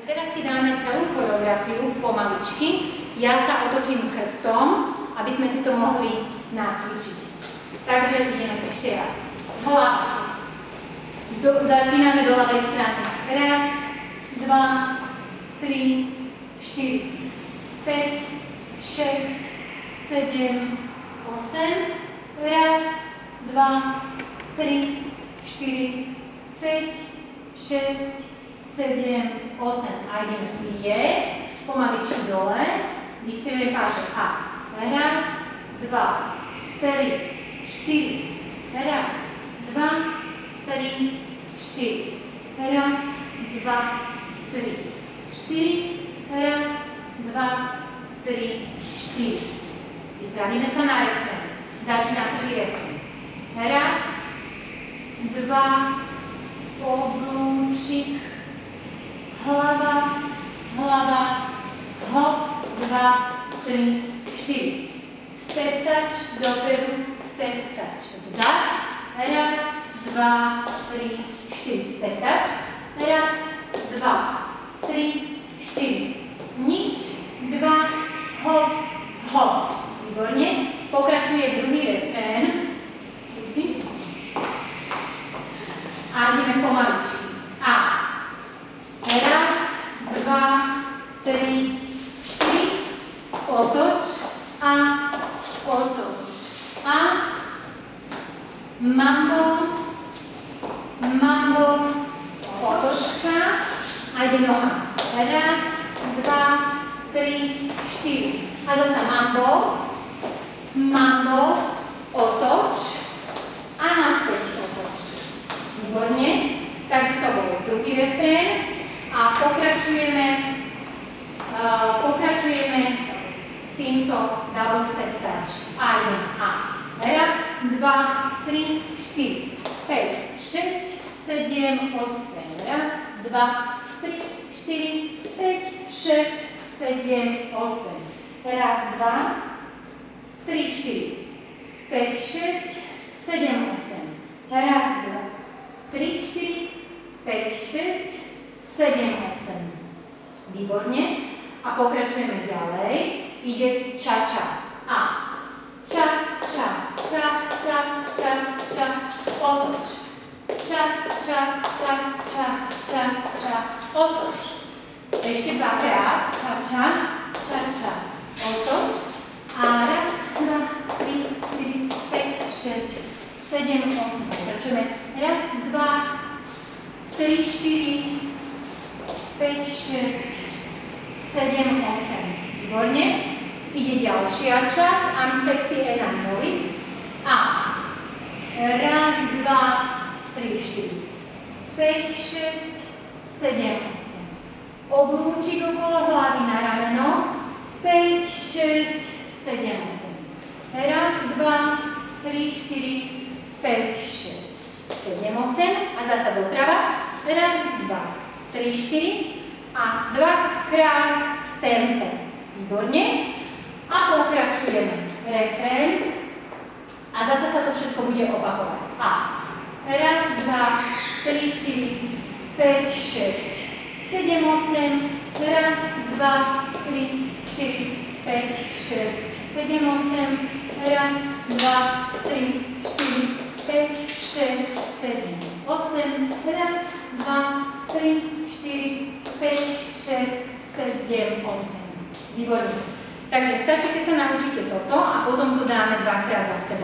Teraz si dáme celú choreografiu pomaličky. Ja sa otočím chrbtom, aby sme si to mohli nacvičiť. Takže ideme ešte raz. Hlava. Začíname do ľavej strany. Raz, dva, tri, štyri, 5, 6, 7, 8. Raz, dva, tri, štyri, 5, 6, 7, 8. A ideme vieť, pomaličky dole. Vyspievame páže A. Raz, dva, tri, štyri. Raz, dva, tri, štyri. Raz, dva, tri, štyri. Raz, dva, tri, štyri. Vypravíme sa na refrén. Začína prvý refrén. Raz, dva, oblúčik, hlava, hlava, hop, 2, 3, 4. Step touch, dopredu, step touch. Vzdať. Raz, dva, tri, štyri. Step touch. Raz, dva, tri, štyri. Nič, dva, hop, hop. Výborne. Pokračuje druhý refrén. A ideme pomaličky. A. Raz, dva, tri, štyri. Otoč. A. Otoč. A. Mambo. Mambo. Otočka. A ide noha. Raz, dva, tri, štyri. A zasa mambo. Mambo. Otoč. A naspäť otoč. Výborne. Takže to bol druhý refrén. A pokračujeme týmto double step touch. A ideme A. Raz, dva, tri, štyri, 5, 6, 7, 8. Raz, dva, tri, štyri, 5, 6, 7, 8. Raz, dva, tri, štyri, 5, 6, 7, 8. Raz, dva, tri, štyri, 5, 6, 7, 8. Výborne. A pokračujeme ďalej. Ide ča-ča. A. Ča-ča, ča-ča, ča-ča, otoč. Ča-ča, ča-ča, ča-ča, otoč. Ešte dvakrát. Ča-ča, ča-ča, otoč. A raz, dva, tri, 4, 5, 6, 7, 8. Pokračujeme. Raz, dva, 3, 4, 5, 6, 7, 8. Výborne. Ide ďalšia časť. I'm sexy and I'm moving. A. Raz, dva, 3, 4, 5, 6, 7, 8. Oblúčik okolo hlavy na rameno. 5, 6, 7, 8. Raz, dva, 3, 4, 5, 6, 7, 8. A zasa doprava. Raz, dva, 3, 4. A dvakrát v tempe. Výborne. A pokračujeme. Refrén. A zase sa to všetko bude opakovať. A. Raz, dva, 3, 4, 5, 6, 7, 8. Raz, dva, 3, 4, 5, 6, 7, 8. Raz, dva, 3, 4, 5, 6, 7, 8. Raz, dva, 3, 4, 5, 6, 7, 8. Výborne. Takže stačí, keď sa naučíte toto a potom to dáme dvakrát za sebou.